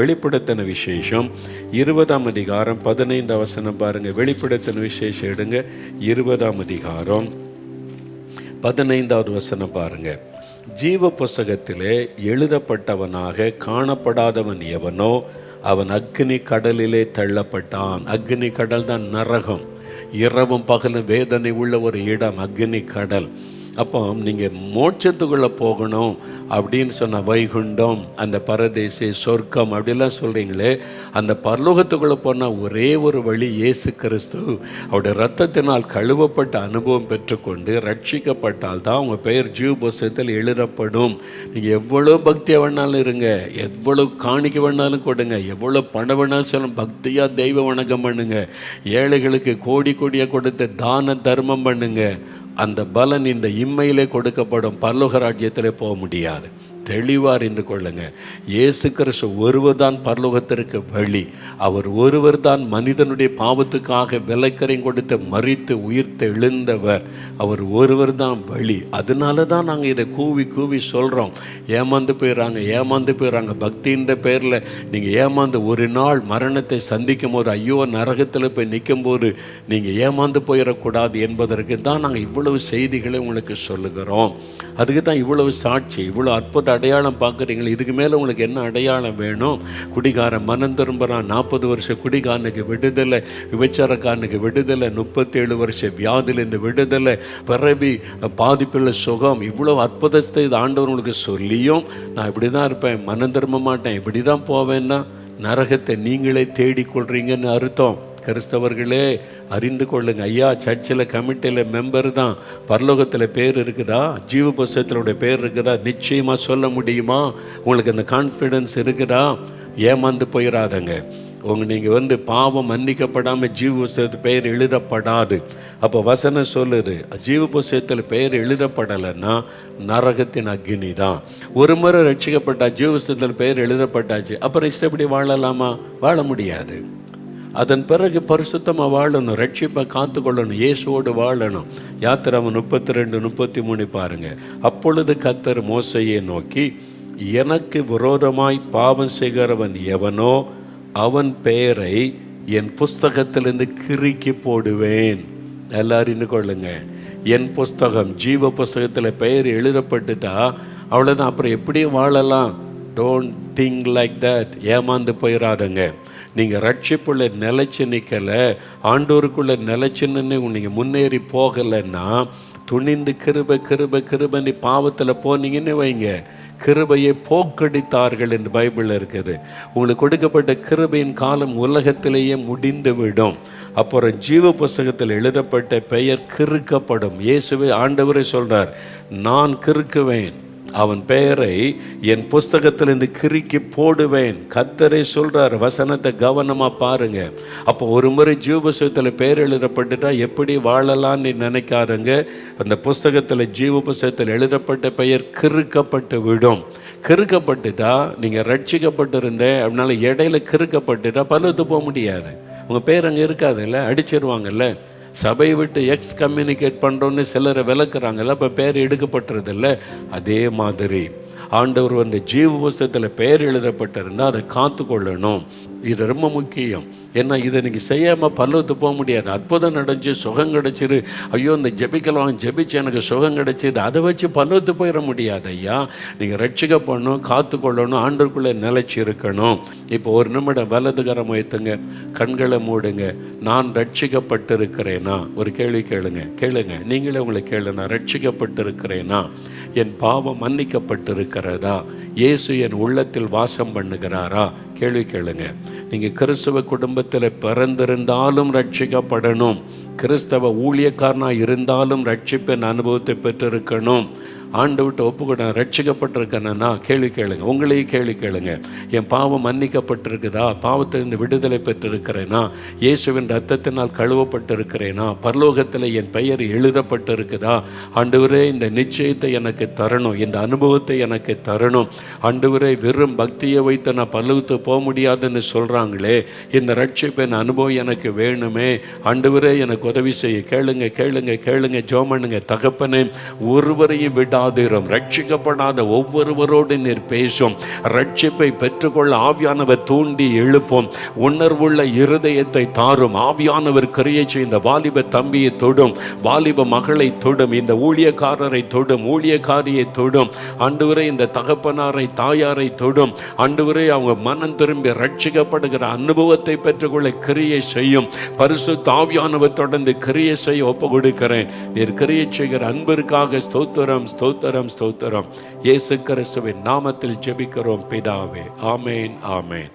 வெளிப்படுத்தின விசேஷம் 20ஆம் அதிகாரம் 15 வசனம் பாருங்கள். வெளிப்படுத்தின விசேஷம் எடுங்க, 20ஆம் அதிகாரம் 15வது வசனம் பாருங்கள். ஜீவ புஸ்தகத்திலே எழுதப்பட்டவனாக காணப்படாதவன் எவனோ அவன் அக்னி கடலிலே தள்ளப்பட்டான். அக்னி கடல் தான் நரகம். இரவும் பகலும் வேதனை உள்ள ஒரு இடம் அக்னி கடல். அப்போ நீங்கள் மோட்சத்துக்குள்ளே போகணும் அப்படின்னு சொன்ன வைகுண்டம், அந்த பரதேசி, சொர்க்கம் அப்படிலாம் சொல்கிறீங்களே, அந்த பரலோகத்துக்குள்ளே போனால் ஒரே ஒரு வழி இயேசு கிறிஸ்து. அவருடைய இரத்தத்தினால் கழுவப்பட்ட அனுபவம் பெற்றுக்கொண்டு ரட்சிக்கப்பட்டால் தான் உங்கள் பெயர் ஜீவ புஸ்தகத்தில் எழுதப்படும். நீங்கள் எவ்வளோ பக்தியாக வேணாலும் இருங்க, எவ்வளோ காணிக்க வேணாலும் கொடுங்க, எவ்வளோ பணம் வேணாலும் சொல்லும், பக்தியாக தெய்வ வணக்கம் பண்ணுங்க, ஏழைகளுக்கு கோடி கோடியாக கொடுத்து தான தர்மம் பண்ணுங்க, அந்த பலன் இந்த இம்மையிலே கொடுக்கப்படும். பரலோக ராஜ்யத்திலே போக முடியாது. தெளிவாக அறிந்து கொள்ளுங்க. இயேசு கிறிஸ்து ஒருவர் தான் பரலோகத்திற்கு வழி. அவர் ஒருவர் தான் மனிதனுடைய பாவத்துக்காக விலைக்கரையும் கொடுத்து மரித்து உயிர்த்து எழுந்தவர். அவர் ஒருவர் தான் வழி. அதனால தான் நாங்கள் இதை கூவி கூவி சொல்கிறோம். ஏமாந்து போயிடுறாங்க. பக்தின்ற பேரில் நீங்கள் ஏமாந்து ஒரு நாள் மரணத்தை சந்திக்கும் போது, ஐயோ நரகத்தில் போய் நிற்கும் போது நீங்கள் ஏமாந்து போயிடக்கூடாது என்பதற்கு தான் நாங்கள் இவ்வளவு செய்திகளை உங்களுக்கு சொல்லுகிறோம். அதுக்கு தான் இவ்வளவு சாட்சி, இவ்வளோ அற்புத அடையாளம் பார்க்குறீங்களே. இதுக்கு மேலே உங்களுக்கு என்ன அடையாளம் வேணும்? குடிகாரன் மனம் திரும்புகிறான், 40 வருஷம் குடிகாரனுக்கு விடுதலை, விபச்சாரக்காரனுக்கு விடுதலை, 37 வருஷம் வியாதியிலிருந்து விடுதலை, பிறவி பாதிப்பில் சுகம், இவ்வளோ அற்புதத்தை ஆண்டவர் உங்களுக்கு சொல்லியும் நான் இப்படி தான் இருப்பேன், மனம் திரும்ப மாட்டேன், இப்படி தான் போவேன்னா நரகத்தை நீங்களே தேடிக்கொள்கிறீங்கன்னு அர்த்தம். கிறிஸ்தவர்களே அறிந்து கொள்ளுங்க. ஐயா சர்ச்சில் கமிட்டியில் மெம்பர் தான், பரலோகத்தில் பேர் இருக்குதா? ஜீவ புஸ்தகத்தினுடைய பேர் இருக்குதா? நிச்சயமாக சொல்ல முடியுமா? உங்களுக்கு அந்த கான்ஃபிடென்ஸ் இருக்குதா? ஏமாந்து போயிடாதங்க. நீங்கள் பாவம் மன்னிக்கப்படாமல் ஜீவ புஸ்தகத்தில் பெயர் எழுதப்படாது. அப்போ வசனம் சொல்லுது, ஜீவ புஸ்தகத்தில் பெயர் எழுதப்படலைன்னா நரகத்தின் அக்னி தான். ஒரு முறை ரட்சிக்கப்பட்டா ஜீவ புஸ்தகத்தில் பெயர் எழுதப்பட்டாச்சு, அப்புறம் இஷ்டப்படி வாழலாமா? வாழ முடியாது. அதன் பிறகு பரிசுத்தமாக வாழணும், ரட்சிப்பை காத்துக்கொள்ளணும், இயேசுவோடு வாழணும். யாத்திராமம் 32-33 பாருங்கள். அப்பொழுது கர்த்தர் மோசையை நோக்கி, எனக்கு விரோதமாய் பாவம் செய்கிறவன் எவனோ அவன் பெயரை என் புஸ்தகத்திலிருந்து கிறுக்கி போடுவேன். எல்லாரும் கொள்ளுங்க. என் புஸ்தகம் ஜீவ புஸ்தகத்தில் பெயர் எழுதப்பட்டுட்டா அவ்வளோதான். அப்புறம் எப்படியும் வாழலாம். Don't think like that. ஏமாந்து போயிடாதங்க. நீங்கள் ரட்சிப்புள்ள நிலைச்சு நிற்கலை, ஆண்டோருக்குள்ளே நிலைச்சுன்னு நீங்கள் முன்னேறி போகலைன்னா துணிந்து கிருபை பாவத்தில் போனீங்கன்னு வைங்க, கிருபையை போக்கடித்தார்கள் என்று பைபிளில் இருக்குது. உங்களுக்கு கொடுக்கப்பட்ட கிருபையின் காலம் உலகத்திலேயே முடிந்து விடும். அப்புறம் ஜீவ புஸ்தகத்தில் எழுதப்பட்ட பெயர் கிறுக்கப்படும். இயேசுவே ஆண்டவரே சொல்கிறார், நான் கிறுக்குவேன், அவன் பெயரை என் புஸ்தகத்திலிருந்து கிறுக்கி போடுவேன். கர்த்தரே சொல்கிறார். வசனத்தை கவனமாக பாருங்க. அப்போ ஒரு முறை ஜீவ புஸ்தகத்தில் பெயர் எழுதப்பட்டுட்டா எப்படி வாழலான்னு நினைக்காதுங்க. அந்த புஸ்தகத்தில் ஜீவ புஸ்தகத்தில் எழுதப்பட்ட பெயர் கிறுக்கப்பட்டு விடும். கிறுக்கப்பட்டுட்டா நீங்கள் ரட்சிக்கப்பட்டிருந்தேன் அப்படின்னால இடையில கிறுக்கப்பட்டுட்டா பலத்து போக முடியாது. உங்கள் பேர் அங்கே இருக்காதுல்ல, அடிச்சிருவாங்கல்ல. சபையை விட்டு கம்யூனிகேட் பண்ணுறோன்னு சிலரை விளக்குறாங்கல்ல, அப்போ பேர் எடுக்கப்பட்டுறதில்ல. அதே மாதிரி ஆண்டவர் ஜீவ புஸ்தகத்தில் பெயர் எழுதப்பட்டிருந்தால் அதை காத்து கொள்ளணும். இது ரொம்ப முக்கியம். ஏன்னா இதை நீங்கள் செய்யாமல் பல்லவத்து போக முடியாது. அற்புதம் நடந்துச்சு, சுகம் கிடச்சிரு, ஐயோ இந்த ஜெபிக்கலாம் ஜெபிச்சு எனக்கு சுகம் கிடச்சிது, அதை வச்சு பல்லவத்து போயிட முடியாது. ஐயா நீங்கள் ரட்சிக்கப்படணும், காத்து கொள்ளணும், ஆண்டவருக்குள்ளே நிலைச்சி இருக்கணும். இப்போ ஒரு நிமிடம் வலதுகரம் உயர்த்துங்க, கண்களை மூடுங்க. நான் ரட்சிக்கப்பட்டிருக்கிறேனா? ஒரு கேள்வி கேளுங்க. நீங்களே உங்களை கேளுங்க. ரட்சிக்கப்பட்டிருக்கிறேனா? என் பாவம் மன்னிக்கப்பட்டிருக்கிறதா? இயேசு என் உள்ளத்தில் வாசம் பண்ணுகிறாரா? கேள்வி கேளுங்க. நீங்கள் கிறிஸ்தவ குடும்பத்தில் பிறந்திருந்தாலும் ரட்சிக்கப்படணும். கிறிஸ்தவ ஊழியக்காரனாக இருந்தாலும் ரட்சிப்பின் அனுபவத்தை பெற்றிருக்கணும். ஆண்டு விட்டு ஒப்புக்கொட ரட்சிக்கப்பட்டிருக்கேன்னா கேள்வி கேளுங்க. உங்களையும் கேள்வி கேளுங்க. என் பாவம் மன்னிக்கப்பட்டிருக்குதா? பாவத்திலிருந்து விடுதலை பெற்றிருக்கிறேனா? இயேசுவின் ரத்தத்தினால் கழுவப்பட்டிருக்கிறேனா? பரலோகத்தில் என் பெயர் எழுதப்பட்டிருக்குதா? ஆண்டவரே இந்த நிச்சயத்தை எனக்கு தரணும், இந்த அனுபவத்தை எனக்கு தரணும். ஆண்டவரே வெறும் பக்தியை வைத்து நான் பரலோகத்து போக முடியாதுன்னு சொல்கிறாங்களே, இந்த ரட்சிப்பின் அனுபவம் எனக்கு வேணுமே. ஆண்டவரே எனக்கு உதவி செய்ய. கேளுங்க. ஜெபம் பண்ணுங்க. தகப்பனே, ஒருவரையும் விடாமல் விடாதிரும். ரட்சிக்கப்படாத ஒவ்வொருவரோடு நீர் பேசும். ரட்சிப்பை பெற்றுக்கொள்ள ஆவியானவர் தூண்டி எழுப்பும். உணர்வுள்ள இருதயத்தை தாரும். ஆவியானவர் கிரியை செய்த வாலிப தம்பியை தொடும், வாலிப மகளை தொடும், இந்த ஊழியக்காரரை தொடும், ஊழியக்காரியை தொடும். ஆண்டவரே இந்த தகப்பனாரை தாயாரை தொடும். ஆண்டவரே அவங்க மனம் திரும்பி ரட்சிக்கப்படுகிற அனுபவத்தை பெற்றுக்கொள்ள கிரியை செய்யும். பரிசுத்த ஆவியானவர் தொடர்ந்து கிரியை செய்ய ஒப்பு கொடுக்கிறேன். நீர் கிரியை செய்கிற அன்பிற்காக ஸ்தோத்திரம், ஸ்தோத்திரம், ஸ்தோத்திரம். இயேசு கிறிஸ்துவின் நாமத்தில் ஜெபிக்கிறோம் பிதாவே. ஆமேன், ஆமேன்.